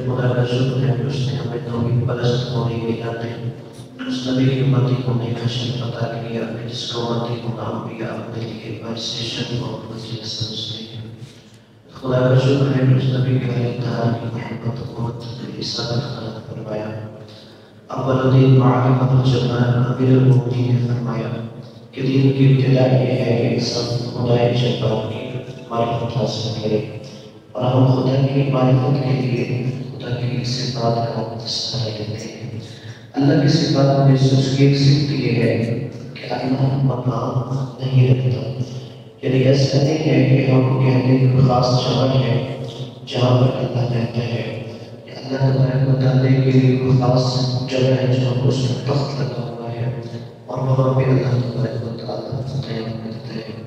خدا کا شکر ہے کہ اس نے ہمیں توحید پرست ہونے کے ناطے اس نبی کی امتی ہونے کا شرف عطا کیا کہ جس کو امتی ہونا انبیاء اپنے لیے باعث شرف اور فضیلت سمجھتے ہیں۔ خدا کا شکر ہے کہ اس نبی کا انتہا کی محبت قوت رسالت خلق فرمایا۔ اول دین معلم الجمال امیر المؤمنین نے فرمایا کہ دین کی ابتدا یہ ہے کہ انسان خدائے جبار کی معرفت حاصل کرے اور ہم خدا کی معرفت کے لیے خدا کی صفات کا تذکرہ لیتے ہیں۔ اللہ کی صفات میں سے اس کی ایک صفت یہ ہے کہ اللہ مقام نہیں رکھتا، یعنی ایسا نہیں ہے کہ ہم کہتے ہیں کوئی خاص جگہ ہے جہاں پر اللہ رہتا ہے، یا اللہ تبارک و تعالیٰ کے لیے کوئی خاص جگہ ہے جہاں پر اس کا تخت لگا ہوا ہے اور وہاں پہ اللہ تبارک و تعالیٰ قیام کرتا ہے۔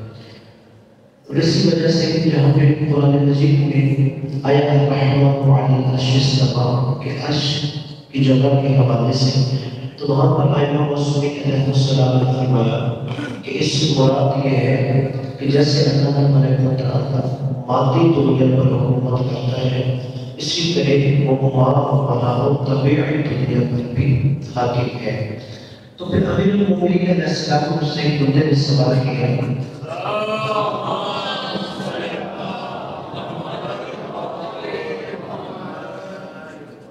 اور اسی وجہ سے جہاں پہ قرآن مجید میں آیا الرحمن علی العرش استویٰ کہ عرش کی جگہ کے حوالے سے، تو وہاں پر ائمہ معصومین علیہ السلام نے فرمایا کہ اس سے مراد یہ ہے کہ جیسے اللہ تبارک و تعالیٰ مادی دنیا پر حکومت کرتا ہے، اسی طرح وہ مالا و طبیعی دنیا پر بھی حاکم ہے۔ تو پھر امیر المؤمنین علیہ السلام سے ایک بندے نے سوال کیا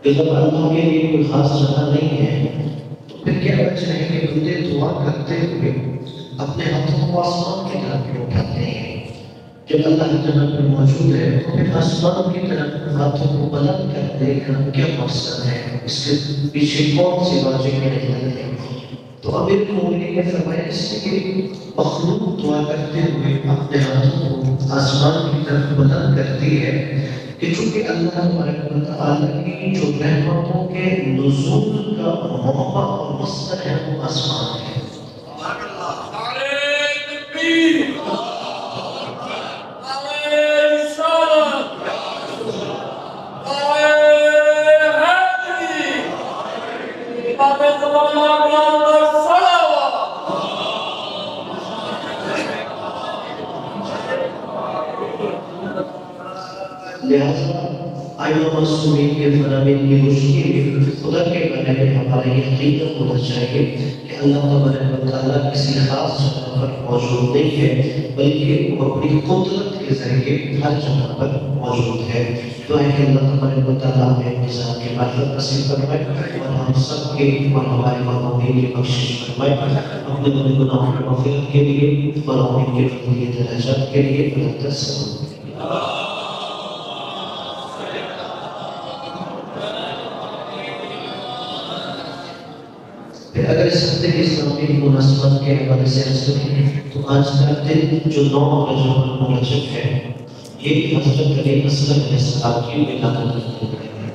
کہ جب اللہ کے لیے کوئی خاص جگہ نہیں ہے تو پھر کیا وجہ ہے کہ بندے دعا کرتے ہوئے اپنے ہاتھوں کو آسمان کی طرف اٹھاتے ہیں؟ جب اللہ کی جگہ پر موجود ہے تو پھر آسمان کی طرف ہاتھوں کو بلند کرنے کا کیا مقصد ہے؟ اس کے پیچھے کون سی واجب حکمت ہے؟ تو امیر المؤمنین نے فرمایا اس لیے مخلوق دعا کرتے ہوئے اپنے ہاتھوں کو آسمان کی طرف بلند کرتی ہے کہ چونکہ اللہ تبارک و تعالیٰ کی جو رحمتوں کے نزول کا موقع اور مصدر ہے وہ آسمان ہے۔ لہذا ائمہ معصومین کے فرامین کی مشکل خدا کے بارے میں ہمارا یہ عقیدہ ہونا چاہیے کہ اللہ تبارک و تعالیٰ کسی خاص جگہ پر موجود نہیں ہے، بلکہ وہ اپنی قدرت کے ذریعے ہر جگہ پر موجود ہے۔ تو ہے کہ اللہ تبارک و تعالیٰ ہمیں نظام کی معرفت نصیب فرمائے اور ہم سب کے اور ہمارے ماموں کی بخشش فرمائے، اپنے بڑے گناہوں کی مغفرت کے لیے اور ان کے فضیلت درجات کے لیے اللہ تسلیم۔ اگر اس ہفتے کی اسلامی مناسبت کے حوالے سے عرض کریں تو آج کا دن جو 9 رجب ہے یہ حضرت علی اصغر علیہ السلام کی ولادت کا دن ہے۔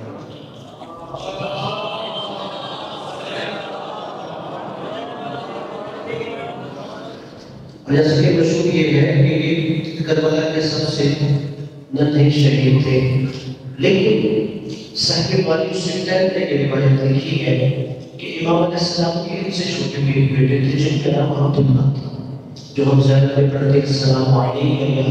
اور جیسے کہ مشہور یہ ہے کہ یہ کربلا کے سب سے ننھے شہید تھے، لیکن صاحب والی سلطان نے یہ روایت لکھی ہے کہ امام علیہ السلام کے ان سے چھوٹے بھی بیٹے تھے جن کا نام عبداللہ تھا، جو ہم زیادہ میں پڑھتے ہیں السلام علیکم یا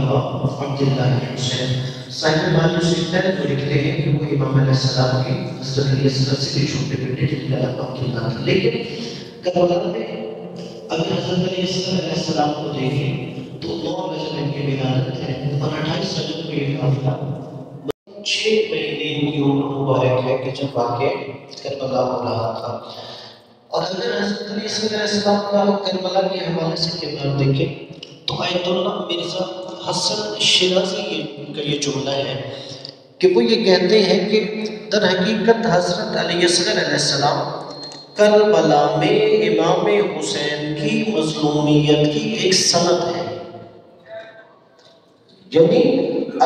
عبداللہ حسین۔ صاحب والی سلطان کو لکھتے ہیں کہ وہ امام علیہ السلام کے حضرت علی اصغر سے بھی چھوٹے بیٹے جن کا نام عبداللہ تھا۔ لیکن کربلا میں اگر حضرت علی اصغر علیہ السلام کو دیکھیں تو 9 رجب ان کی ولادت ہے اور 28 رجب کو یہ قافلہ 6 مہینے کی عمر مبارک ہے کہ جب واقع کربلا ہو رہا تھا۔ اور اگر حضرت علی اصغر علیہ السلام کا کربلا کے حوالے سے کردار دیکھیں تو آیت اللہ مرزا حسن شیرازی کا یہ جملہ ہے کہ وہ یہ کہتے ہیں کہ در حقیقت حضرت علی اصغر علیہ السلام کربلا میں امام حسین کی مظلومیت کی ایک سند ہے۔ یعنی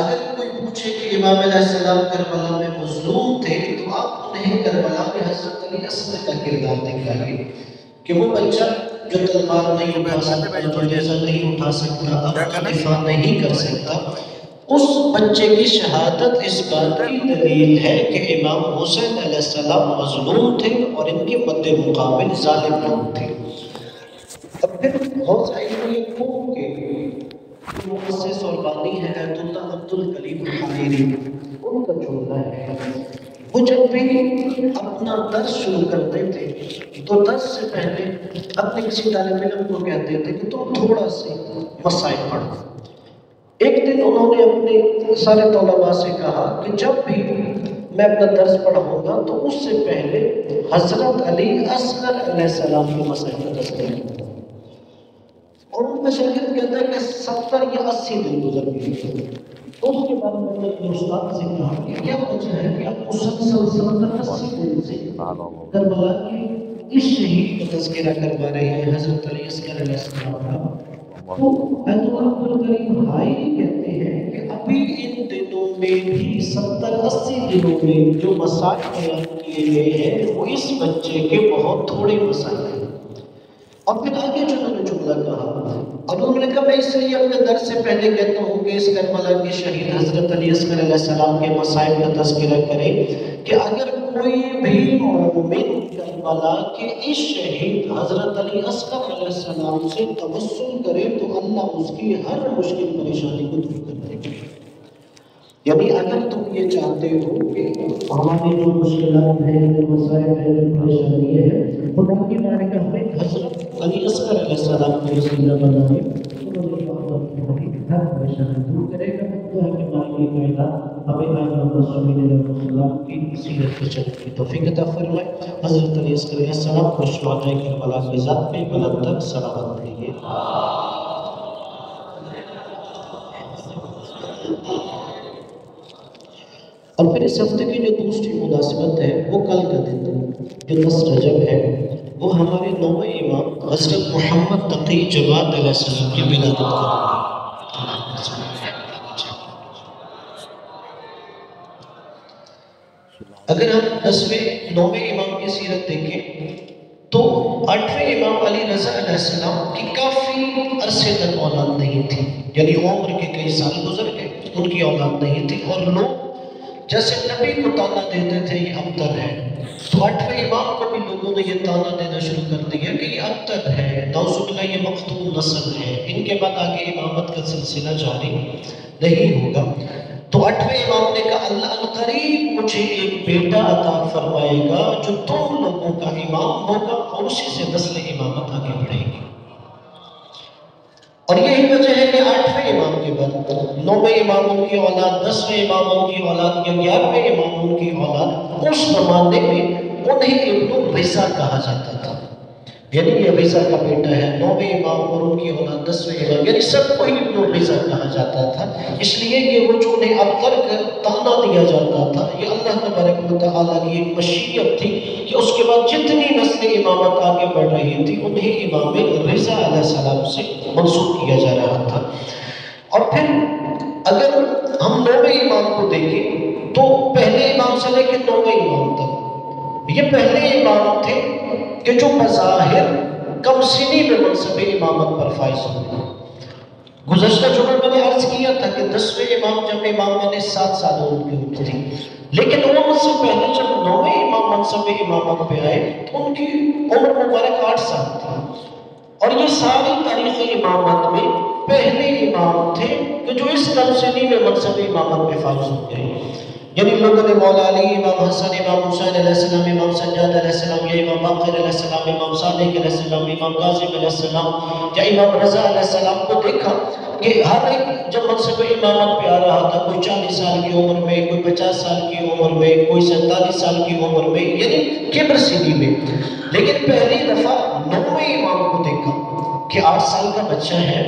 اگر کوئی پوچھے کہ امام علیہ السلام کربلا میں مظلوم تھے تو آپ انہیں کربلا میں حضرت علی اصغر کا کردار دکھائیے کہ وہ بچہ جو تلوار نہیں اٹھا سکتا، جو نیزہ نہیں اٹھا سکتا، اپنا دفاع نہیں کر سکتا، اس بچے کی شہادت اس بات کی دلیل ہے کہ امام حسین علیہ السلام مظلوم تھے اور ان کے مد مقابل ظالم لوگ تھے۔ اب پھر بہت ساری یہ خوب کہ مؤسس اور بانی ہے ایت اللہ عبدالکلیم الحریری، ان کا جملہ ہے، وہ وہ جب بھی اپنا درس شروع کرتے تھے تو درس سے پہلے اپنے کسی طالب علم کو کہتے تھے کہ تم تھوڑا سے مسائل پڑھو۔ ایک دن انہوں نے اپنے سارے طلباء سے کہا کہ جب بھی میں اپنا درس پڑھاؤں گا تو اس سے پہلے حضرت علی اصغر علیہ السلام کے مسائل کا تذکرہ کروں۔ اور ان کا شاگرد کہتا ہے کہ 70 یا 80 دن گزر گئے۔ اس کے بعد میں نے اپنے استاد سے کہا کہ کیا وجہ ہے کہ آپ مسلسل 70-80 دن سے کربلا کے اس شہید کا تذکرہ کروا رہے ہیں، حضرت علی اصغر علیہ السلام کا؟ تو اللہ کریم بھائی کہتے ہیں کہ ابھی ان دنوں میں بھی 70-80 دنوں میں جو مسائل بیان کیے گئے ہیں وہ اس بچے کے بہت تھوڑے مسائل ہیں۔ اور پھر آگے جو میں نے جملہ کہا اور انہوں نے کہا میں اس لیے اپنے درس سے پہلے کہتا ہوں کہ اس کربلا کے شہید حضرت علی اصغر علیہ السلام کے مسائل کا تذکرہ کرے کہ اگر کوئی بھی مومن کربلا کے اس شہید حضرت علی اصغر علیہ السلام سے توسل کرے تو اللہ اس کی ہر مشکل پریشانی کو دور کر دے گا۔ یعنی اگر تم یہ چاہتے ہو کہ ہماری جو مشکلات ہیں، جو مسائل ہیں، جو پریشانیاں ہیں، خدا کی بارگاہ میں حضرت علی اصغر علیہ السلام کو وسیلہ بنائے تو ہر پریشانی دور کرے گا۔ خدا کی بارگاہ میں ہمیں آئمہ رسول اللہ کی سیرت پر چلنے کی توفیق عطا فرمائے۔ حضرت علی اصغر علیہ السلام کو شہدائے کربلا کی ذات پہ بلند تک صلوات پڑھیے۔ اور پھر اس ہفتے کی جو دوسری مناسبت ہے وہ کل کا دن جو 10 رجب ہے وہ ہمارے نویں امام حضرت محمد تقی جواد علیہ السلام کی ولادت کا۔ اگر ہم 9ویں امام کی سیرت دیکھیں تو 8ویں امام علی رضا علیہ السلام کی کافی عرصے تک اولاد نہیں تھی، یعنی عمر کے کئی سال گزر گئے، ان کی اولاد نہیں تھی اور لوگ جیسے نبی کو تانا دیتے تھے یہ ابتر ہے، تو 8ویں امام کو بھی لوگوں نے یہ تانا دینا شروع کر دیا کہ یہ ابتر ہے، نعوذ باللہ یہ مقتول نسل ہے، ان کے بعد آگے امامت کا سلسلہ جاری نہیں ہوگا۔ تو 8ویں امام نے کہا اللہ عنقریب مجھے ایک بیٹا عطا فرمائے گا جو تم لوگوں کا امام ہوگا اور اسی سے نسل امامت آگے بڑھے گی۔ اور یہی وجہ ہے کہ 8ویں امام کے بعد 9ویں امام ان کی اولاد، 10ویں امام ان کی اولاد یا 11ویں امام ان کی اولاد، اس زمانے میں انہیں ابن رضا کہا جاتا تھا، یعنی یہ رضا کا بیٹا ہے۔ 9ویں امام اور ان کی اولاد 10ویں امام، یعنی سب کو ابن رضا کہا جاتا تھا، اس لیے کہ وہ جو انہیں ابتر کا تانا دیا جاتا تھا یہ اللہ تبارک و تعالیٰ کی ایک مشیت تھی کہ اس کے بعد جتنی نسل امامت آگے بڑھ رہی تھی انہیں امام رضا علیہ السلام سے منسوب کیا جا رہا تھا۔ اور پھر اگر ہم 9ویں امام کو دیکھیں تو پہلے امام سے لے کے 9ویں امام تک یہ پہلے امام تھے کہ جو بظاہر کم سنی میں منصب امامت پر فائز ہوئے۔ گزشتہ جمعہ میں نے عرض کیا تھا کہ 10ویں امام جب امام بنے 7 سال ان کی عمر تھی، لیکن ان سے پہلے جب 9ویں امام منصب امامت پہ آئے تو ان کی عمر مبارک 8 سال تھی، اور یہ ساری تاریخ امامت میں پہلے امام تھے کہ جو اس کم سنی میں منصب امامت پہ فائز ہو گئے۔ یعنی لوگوں نے مولا علی، امام حسن، امام حسین علیہ السلام، امام سجاد علیہ السلام یا امام باقر علیہ السلام، امام صادق علیہ السلام، امام قاسم علیہ السلام یا امام رضا علیہ السلام کو دیکھا کہ ہر ایک جب منصب امامت پہ آ رہا تھا، کوئی 40 سال کی عمر میں، کوئی 50 سال کی عمر میں، کوئی 47 سال کی عمر میں، یعنی کبر سنی میں، لیکن پہلی دفعہ 9ویں امام کو دیکھا کہ 8 سال کا بچہ ہے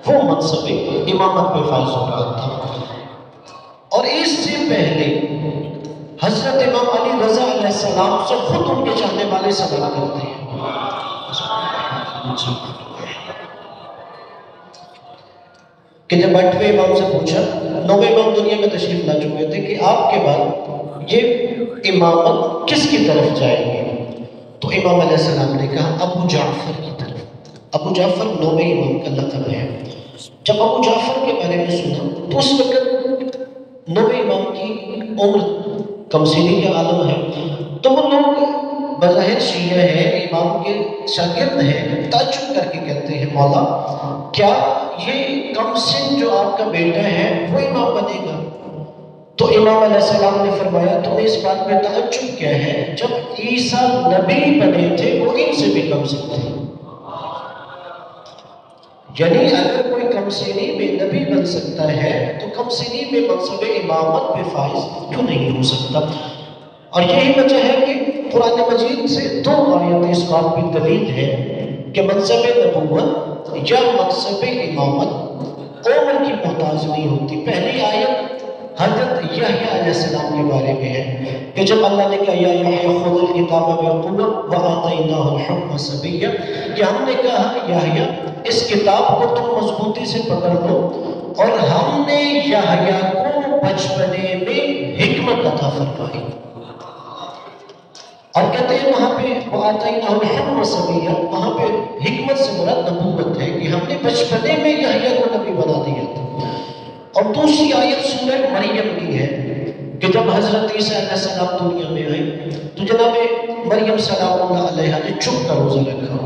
وہ منصب امامت پہ فائز ہو رہا تھا۔ اور اس سے پہلے حضرت امام علی رضا علیہ السلام سے خود ان کے چاہنے والے سوال کرتے ہیں کہ جب 8ویں امام سے پوچھا، 9ویں امام دنیا میں تشریف لا چکے تھے، کہ آپ کے بعد یہ امامت کس کی طرف جائے گی؟ تو امام علیہ السلام نے کہا ابو جعفر کی طرف۔ ابو جعفر 9ویں امام کا لقب ہے۔ جب ابو جعفر کے بارے میں سنا تو اس وقت 9ویں امام کی عمر کم سنی کا عالم ہے، تو وہ لوگ بظاہر شیعہ ہیں، امام کے شاگرد ہیں، تعجب کر کے کہتے ہیں مولا کیا یہ کم سن جو آپ کا بیٹا ہے وہ امام بنے گا؟ تو امام علیہ السلام نے فرمایا تمہیں اس بات میں تعجب کیا ہے، جب عیسیٰ نبی بنے تھے وہ ان سے بھی کم سن تھے، یعنی اگر کوئی کم سنی میں نبی بن سکتا ہے تو کم سنی میں منصب امامت پہ فائز کیوں نہیں ہو سکتا؟ اور یہی وجہ ہے کہ قرآن مجید سے 2 آیت اس بات کی دلیل ہے کہ منصب نبوت یا منصب امامت عمر کی محتاج نہیں ہوتی۔ پہلی آیت حضرت یحییٰ علیہ السلام کے بارے میں ہے کہ جب اللہ نے کہا یا یحییٰ خذ الکتاب بقوة وآتیناہ الحکم صبیًّا، کہ ہم نے کہا یحییٰ اس کتاب کو تم مضبوطی سے پکڑ لو، اور ہم نے یحییٰ کو بچپنے میں حکمت عطا فرمائی۔ اور کہتے ہیں وہاں پہ وآتیناہ الحکم صبیًّا، وہاں پہ حکمت سے مراد نبوت ہے کہ ہم نے بچپنے میں یحییٰ کو نبی بنا دیا تھا۔ اور دوسری آیت سورہ مریم کی ہے کہ جب حضرت عیسیٰ علیہ السلام دنیا میں آئے تو جناب مریم سلام اللہ علیہا نے چپ کا روزہ رکھا۔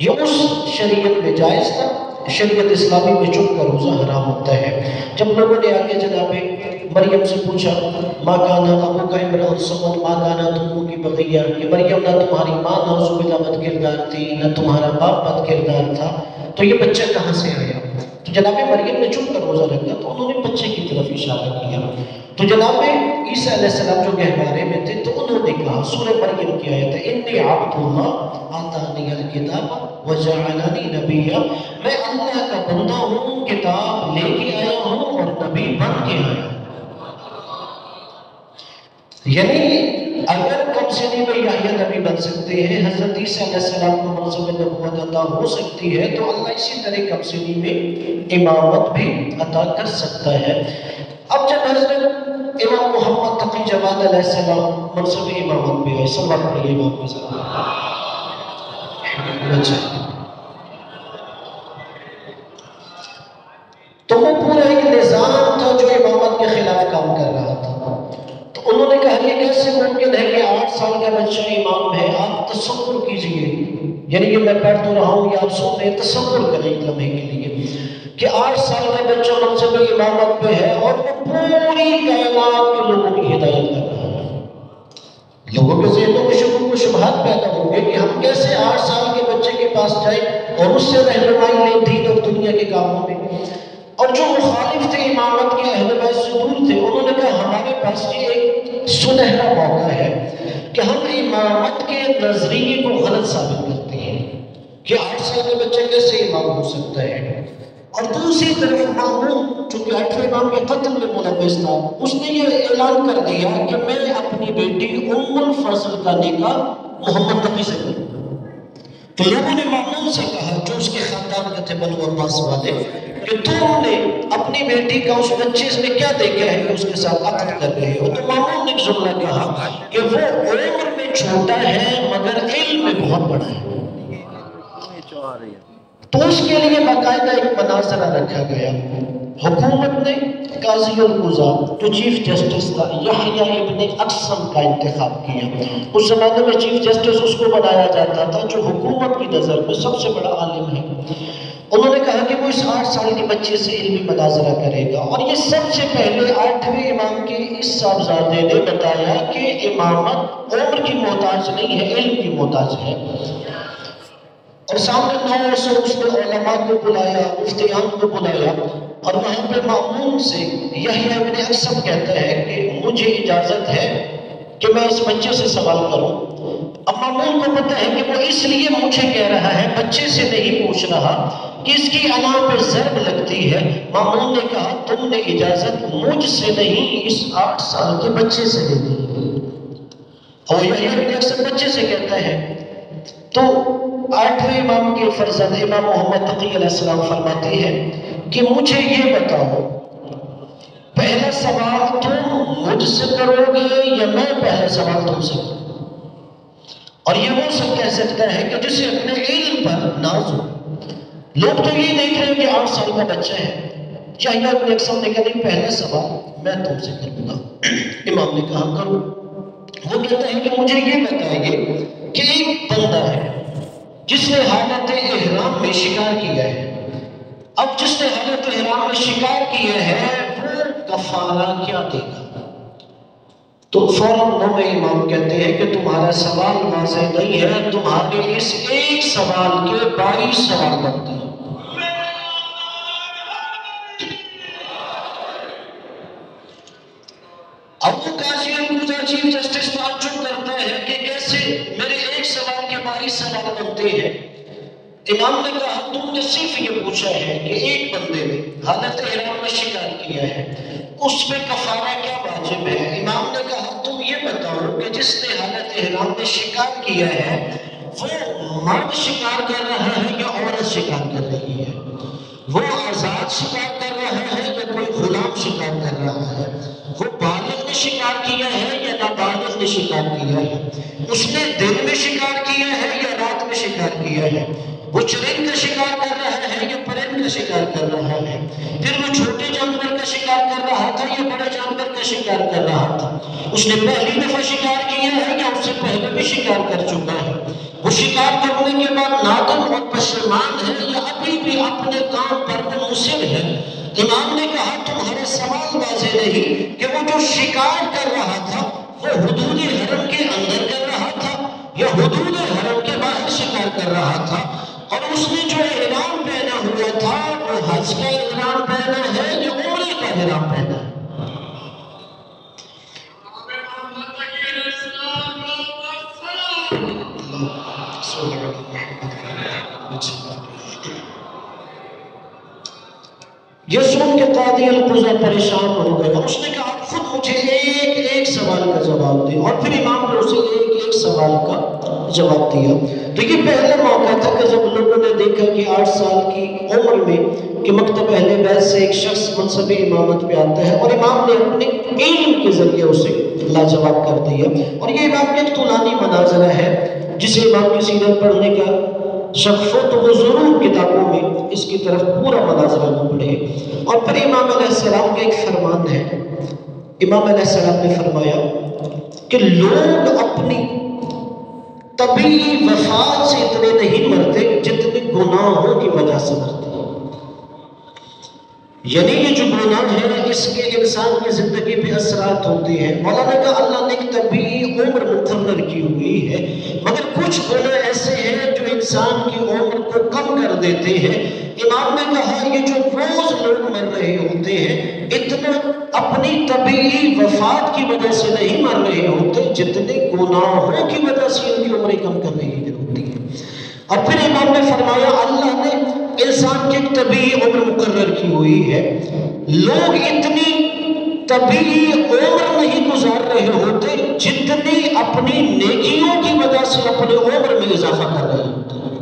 یہ اس شریعت میں جائز تھا، شریعت اسلامی میں چپ کا روزہ حرام ہوتا ہے۔ جب لوگوں نے آگے جناب مریم سے پوچھا ما کان ابوک امرأ سوء ما کانت امک بغیہ، کہ مریم نہ تمہاری ماں نعوذ باللہ بد کردار تھی نہ تمہارا باپ بد کردار تھا، تو یہ بچہ کہاں سے آیا؟ تو جناب مریم نے چپ کر روزہ رکھا تو انہوں نے بچے کی طرف اشارہ کیا۔ تو جناب عیسیٰ علیہ السلام جو گہوارے میں تھے تو انہوں نے کہا، سورہ مریم کی آیت ہے انی عبد اللہ آتانی الکتاب وجعلنی نبیا، میں اللہ کا بندہ ہوں، کتاب لے کے آیا ہوں اور نبی بن کے آیا ہوں۔ یعنی اگر کم سنی میں یحییٰ نبی بن سکتے ہیں، حضرت عیسیٰ علیہ السلام کو منصب نبوت عطا ہو سکتی ہے، تو اللہ اسی طرح کم سنی میں امامت بھی عطا کر سکتا ہے۔ اب جب حضرت امام محمد تقی جواد علیہ السلام منصب امامت پہ آئے، صلی اللہ علیہ امام کے ساتھ تو وہ پورا ایک نظام تھا جو امامت کے خلاف کام کر رہا تھا۔ تو انہوں نے کہا یہ کیسے ممکن ہے کہ 8 سال کا بچہ امام ہے؟ آپ تصور کیجئے، یعنی کہ میں پڑھ تو رہا ہوں یا آپ سن رہے، تصور کریں ایک لمحے کے لیے کہ 8 سال کا بچہ منصب امامت پہ ہے اور وہ پوری کائنات کے لوگوں کی ہدایت کر رہا ہے۔ لوگوں کے ذہنوں میں شکوک و شبہات پیدا ہوں گے کہ ہم کیسے 8 سال کے بچے کے پاس جائیں اور اس سے رہنمائی لیں دین اور دنیا کے کاموں میں۔ اور جو مخالف تھے امامت کے، اہل بیت سے دور تھے، انہوں نے کہا ہمارے پاس یہ ایک سنہرا موقع ہے کہ ہم امامت کے نظریے کو غلط ثابت کرتے ہیں کہ 8 سال کا بچہ کیسے امام ہو سکتا ہے۔ اور دوسری طرف مامون چونکہ 8ویں امام کے قتل میں ملوث تھا، اس نے یہ اعلان کر دیا کہ میں اپنی بیٹی ام الفضل کا نکاح محمد تقی سے کروں۔ تو لوگوں نے مامون سے کہا جو اس کے خاندان کے تھے بنو عباس والے کہ تم نے اپنی بیٹی کا اس بچے سے کیا دیکھا ہے کہ اس کے ساتھ عقد کر رہے ہو؟ تو مامون نے ایک جملہ کہا کہ وہ عمر میں چھوٹا ہے مگر علم میں بہت بڑا ہے۔ تو اس کے لیے باقاعدہ ایک مناظرہ رکھا گیا۔ حکومت نے قاضی القضاة جو چیف جسٹس تھا یحییٰ ابن اقسم کا انتخاب کیا۔ اس زمانے میں چیف جسٹس اس کو بنایا جاتا تھا جو حکومت کی نظر میں سب سے بڑا عالم ہے۔ انہوں نے کہا کہ وہ اس 8 سال کے بچے سے علمی مناظرہ کرے گا، اور یہ سب سے پہلے 8ویں امام کے اس صاحبزادے نے بتایا کہ امامت عمر کی محتاج نہیں ہے، علم کی محتاج ہے۔ اور سامنے 9 سے اس نے علماء کو بلایا، مفتیان کو بلایا، اور وہاں پہ مامون سے یحییٰ ابن اقسم کہتا ہے کہ مجھے اجازت ہے کہ میں اس بچے سے سوال کروں۔ اب مامون کو پتہ ہے کہ وہ اس لیے مجھے کہہ رہا ہے، بچے سے نہیں پوچھ رہا کہ اس کی انا پہ ضرب لگتی ہے۔ مامون نے کہا تم نے اجازت مجھ سے نہیں اس 8 سال کے بچے سے لے دی۔ اور یحییٰ ابن اقسم بچے سے کہتا ہے۔ تو 8ویں امام کے فرزند امام محمد تقی علیہ السلام فرماتے ہیں کہ مجھے یہ بتاؤ پہلا سوال تم مجھ سے کرو گے یا میں پہلا سوال تم سے کروں؟ اور یہ وہ سب کہہ سکتا ہے کہ جسے اپنے علم پر ناز ہو۔ لوگ تو یہ دیکھ رہے ہیں کہ 8 سال کا بچہ ہے۔ یحییٰ ابن اقسم نے کہا نہیں، پہلا سوال میں تم سے کروں گا۔ امام نے کہا کرو۔ وہ کہتا ہے کہ مجھے یہ بتائیے کہ ایک بندہ ہے جس نے حالت احرام میں شکار کیا ہے، اب جس نے حالت احرام میں شکار کیا ہے وہ کفارہ کیا دے گا؟ تو فوراً نو امام کہتے ہیں کہ تمہارا سوال واضح نہیں ہے، تمہارے اس ایک سوال کے 22 سوال بنتے ہیں۔ اب وہ قاضی القضا چیف جسٹس تعجب کرتا ہے کہ کیسے میرے ایک سوال کے 22 سوال بنتے ہیں۔ امام نے کہا تم نے صرف یہ پوچھا ہے کہ ایک بندے نے حالت احرام میں شکار کیا ہے، اس پہ کفارہ کیا واجب ہے؟ امام نے کہا تم یہ بتاؤ کہ جس نے حالت احرام میں شکار کیا ہے وہ مرد شکار کر رہا ہے یا عورت شکار کر رہی ہے؟ وہ آزاد شکار کر رہا ہے یا کوئی غلام شکار کر رہا ہے؟ وہ بالغ نے شکار کیا ہے یا نابالغ نے شکار کیا ہے؟ اس نے دن میں شکار کیا ہے یا رات میں شکار کیا ہے؟ وہ چرند کا شکار کر رہا ہے یا پرند کا شکار کر رہا ہے؟ پھر وہ چھوٹے جانور کا شکار کر رہا تھا یا بڑے جانور کا شکار کر رہا تھا؟ اس نے پہلی دفعہ شکار کیا ہے یا اس سے پہلے بھی شکار کر چکا ہے؟ وہ شکار کرنے کے بعد نادم اور پشیمان ہے یا ابھی بھی اپنے کام پر مصر ہے؟ امام نے کہا تمہارا سوال واضح نہیں کہ وہ جو شکار کر رہا تھا وہ حدود حرم کے اندر کر رہا تھا یا حدود حرم کے باہر شکار کر رہا تھا، اور اس نے جو احرام پہنا ہوا تھا وہ حج کا احرام پہنا ہے یا عمرے کا احرام پہنا ہے؟ یہ سن کے قاضی القضا پریشان ہو گیا۔ اس نے کہا خود مجھے ایک سوال کا جواب دے، اور پھر امام نے اسے ایک سوال کا جواب دیا۔ تو یہ پہلا موقع تھا کہ جب لوگوں نے دیکھا کہ 8 سال کی عمر میں کہ مکتب اہل بیت سے ایک شخص منصب امامت پہ آتا ہے، اور امام نے اپنے علم کے ذریعے اسے لاجواب کر دیا۔ اور یہ امام کے ایک طولانی مناظرہ ہے، جسے امام کی سیرت پڑھنے کا شرف ہو تو وہ ضرور کتابوں میں اس کی طرف پورا مناظرہ نہ پڑھے۔ اور پھر امام علیہ السلام کا ایک فرمان ہے، امام علیہ السلام نے فرمایا کہ لوگ اپنی طبیعی وفات سے اتنے نہیں مرتے جتنے گناہوں کی وجہ سے مرتے ہیں۔ یعنی یہ جو گناہ ہے اس کے انسان کی زندگی پہ اثرات ہوتے ہیں۔ مولانا نے کہا اللہ نے ایک طبیعی عمر مقرر کی ہوئی ہے، مگر کچھ گناہ ایسے ہیں جو انسان کی عمر کو کم کر دیتے ہیں۔ امام نے کہا یہ جو روز لوگ مر رہے ہوتے ہیں اتنا اپنی طبیعی وفات کی وجہ سے نہیں مر رہے ہوتے جتنے گناہوں کی وجہ سے ان کی عمریں کم کرنے کی ہوتی ہے۔ اور پھر امام نے فرمایا اللہ نے انسان کی ایک طبیعی عمر مقرر کی ہوئی ہے، لوگ اتنی طبیعی عمر نہیں گزار رہے ہوتے جتنی اپنی نیکیوں کی وجہ سے اپنے عمر میں اضافہ کر رہے ہوتے ہیں۔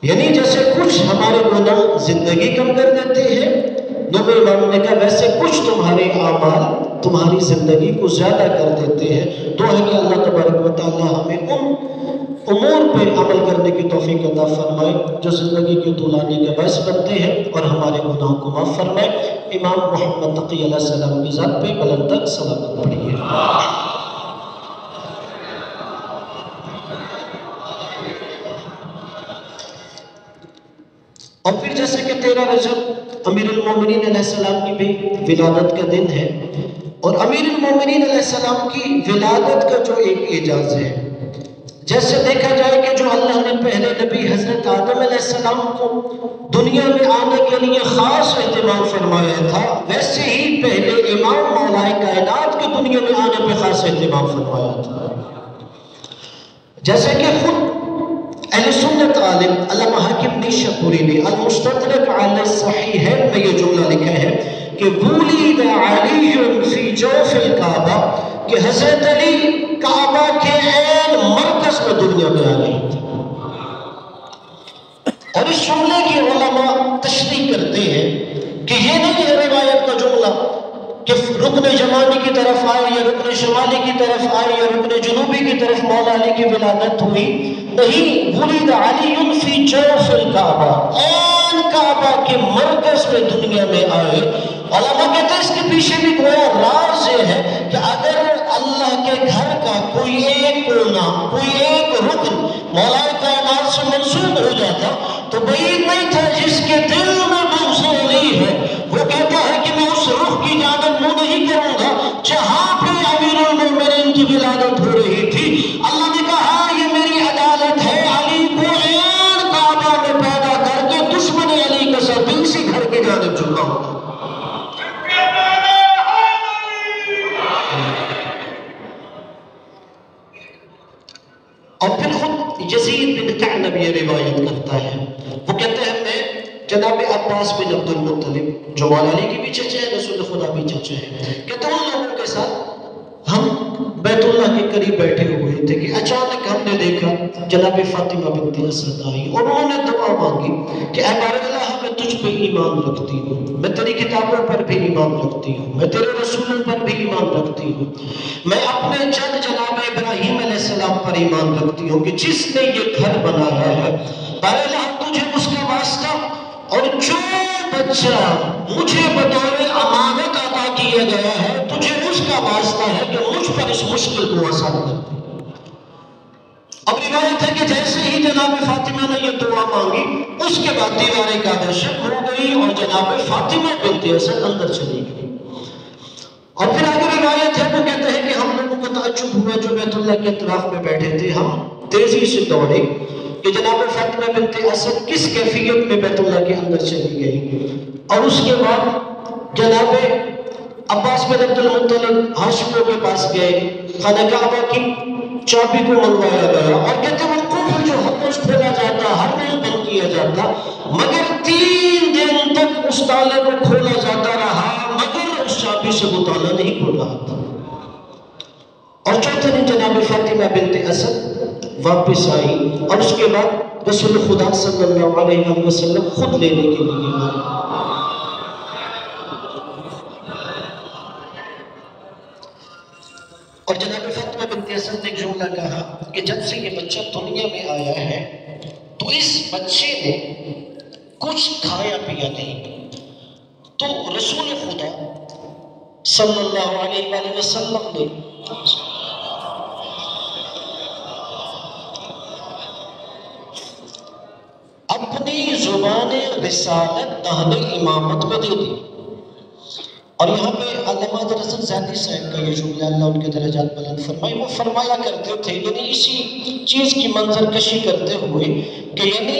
یعنی جیسے کچھ ہمارے گناہ زندگی کم کر دیتے ہیں، نبی امام نے کہا ویسے کچھ تمہارے اعمال تمہاری زندگی کو زیادہ کر دیتے ہیں۔ دعا ہے کہ اللہ تبارک و تعالی ہمیں ان امور پہ عمل کرنے کی توفیق عطا فرمائے جو زندگی کی طولانی کے باعث بنتے ہیں، اور ہمارے گناہوں کو معاف فرمائے۔ امام محمد تقی علیہ السلام کی ذات پہ بلند تک صلوات پڑھیے۔ اور پھر جیسے کہ 13 رجب امیر المومنین علیہ السلام کی بھی ولادت کا دن ہے، اور امیر المومنین علیہ السلام کی ولادت کا جو ایک اعجاز ہے، جیسے دیکھا جائے کہ جو اللہ نے پہلے نبی حضرت آدم علیہ السلام کو دنیا میں آنے کے لیے خاص اہتمام فرمایا تھا، ویسے ہی پہلے امام مولا کائنات کے دنیا میں آنے پہ خاص اہتمام فرمایا تھا۔ جیسے کہ خود اہل سنت عالم علامہ حاکم نیشاپوری نے المستدرک علی الصحیحین میں یہ جملہ لکھا ہے کہ ولد علی فی جوف الکعبہ، کہ حضرت علی کعبہ کے عین مرکز میں دنیا میں آ گئی تھی۔ اور اس جملے کی علماء تشریح کرتے ہیں کہ یہ نہیں ہے روایت کا جملہ کہ رکن جمانی کی طرف آئے یا رکن شمالی کی طرف آئے یا رکن جنوبی کی طرف مولا علی کی ولادت ہوئی، نہیں، ولد علی فی جوف الکعبہ، عین کعبہ کے مرکز میں دنیا میں آئے۔ علماء کہتے ہیں اس کے پیچھے بھی گویا راز یہ ہے کہ اگر اللہ کے گھر کا کوئی ایک کونا، کوئی ایک رکن مولا کائنات سے منسوب ہو جاتا تو بعید نہیں تھا جس کے دل میں بغض علی ہے وہ کہتا ہے کہ میں اس رخ کی جانب منہ نہیں کروں گا جہاں پہ امیر جب یہ روایت کرتا ہے، وہ کہتے ہیں میں جناب عباس بن عبد المطلب جو مولا علی کے بھی چچے ہیں، رسول خدا بھی چچے ہیں، کہتے ہیں ان لوگوں کے ساتھ ہم بیت اللہ کے قریب بیٹھے ہوئے تھے کہ اچانک ہم نے دیکھا جناب فاطمہ بنت اسد آئی اور انہوں نے دعا مانگی کہ اے بار اللہ میں تجھ پہ ایمان رکھتی ہوں، میں تیری کتابوں پر بھی ایمان رکھتی ہوں، میں تیرے رسولوں پر بھی ایمان رکھتی ہوں، میں اپنے جد جناب ابراہیم علیہ السلام پر ایمان رکھتی ہوں کہ جس نے یہ گھر بنایا ہے، بار اللہ تجھے اس کا واسطہ اور جو بچہ مجھے بطور امانت عطا کیا گیا ہے تجھے اس کا واسطہ ہے کہ مجھ پر اس مشکل کو آسان کر دے۔ اب روایت ہے کہ جیسے ہی جناب فاطمہ نے یہ دعا مانگی اس کے بعد دیوار کعبہ شق ہو گئی اور جناب فاطمہ بنت اسد اندر چلی گئی۔ اور پھر آگے روایت ہے وہ کہتے ہیں کہ ہم لوگوں کو تعجب ہوا جو بیت اللہ کے اطراف میں بیٹھے تھے، ہم تیزی سے دوڑے کہ جناب فاطمہ بنت اسد کس کیفیت میں بیت اللہ کے اندر چلی گئی، اور اس کے بعد جناب عباس بن عبد المطلب ہاشمیوں کے پاس گئے، خانہ کعبہ کی چابی کو منگوایا گیا اور کہتے ہیں وہ قفل جو ہر روز کھولا جاتا ہر روز بند کیا جاتا، مگر 3 دن تک اس تالے کو کھولا جاتا رہا مگر اس چابی سے وہ تالا نہیں کھول رہا تھا۔ اور چوتھے دن جناب فاطمہ بنت اسد واپس آئی اور اس کے بعد رسول خدا صلی اللہ علیہ وسلم خود لینے کے لیے آئے۔ اور جناب فاطمہ بنت اسد نے ایک جملہ کہا کہ جب سے یہ بچہ دنیا میں آیا ہے تو اس بچے نے کچھ کھایا پیا نہیں۔ تو رسول خدا صلی اللہ علیہ وسلم نے اپنی زبان رسالت دہن امامت میں دے دی۔ اور یہاں پہ علامہ حضرت زیدی صاحب کا یہ جملہ اللہ ان کے درجات بلند فرمائے، وہ فرمایا کرتے تھے یعنی اسی چیز کی منظر کشی کرتے ہوئے کہ یعنی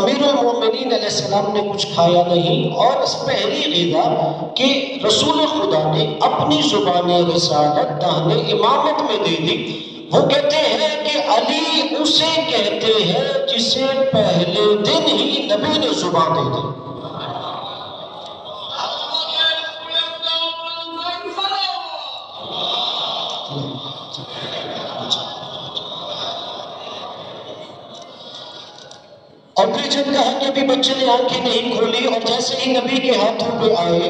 امیر المومنین علیہ السلام نے کچھ کھایا نہیں، اور اس پہلی غذا کہ رسول خدا نے اپنی زبان رسالت دہن امامت میں دے دی۔ وہ کہتے ہیں کہ علی اسے کہتے ہیں جسے پہلے دن ہی نبی نے زبان دے دی۔ اور پھر جب کہا کہ ابھی بچے نے آنکھیں نہیں کھولی اور جیسے ہی نبی کے ہاتھوں پہ آئے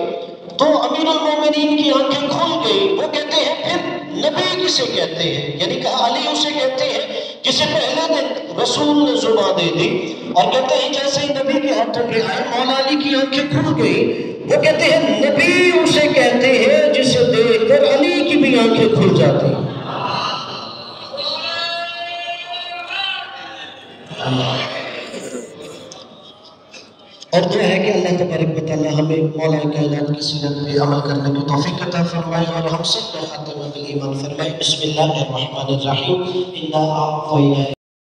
تو امیر المومنین کی آنکھیں کھل گئی۔ وہ کہتے ہیں پھر نبی کسے کہتے ہیں، یعنی کہا علی اسے کہتے ہیں جسے پہلے دن رسول نے زبان دے دی، اور کہتے ہیں جیسے ہی نبی کے ہاتھوں پہ آئے مولا علی کی آنکھیں کھل گئی۔ وہ کہتے ہیں نبی اسے کہتے ہیں جسے دیکھ کر علی کی بھی آنکھیں کھل جاتی۔ اور دعا ہے کہ اللہ تبارک و تعالی ہمیں مولا کائنات کی سیرت پہ عمل کرنے کی توفیق عطا فرمائے اور ہم سب کو خاتمہ بالایمان فرمائے۔ بسم اللہ الرحمن الرحیم۔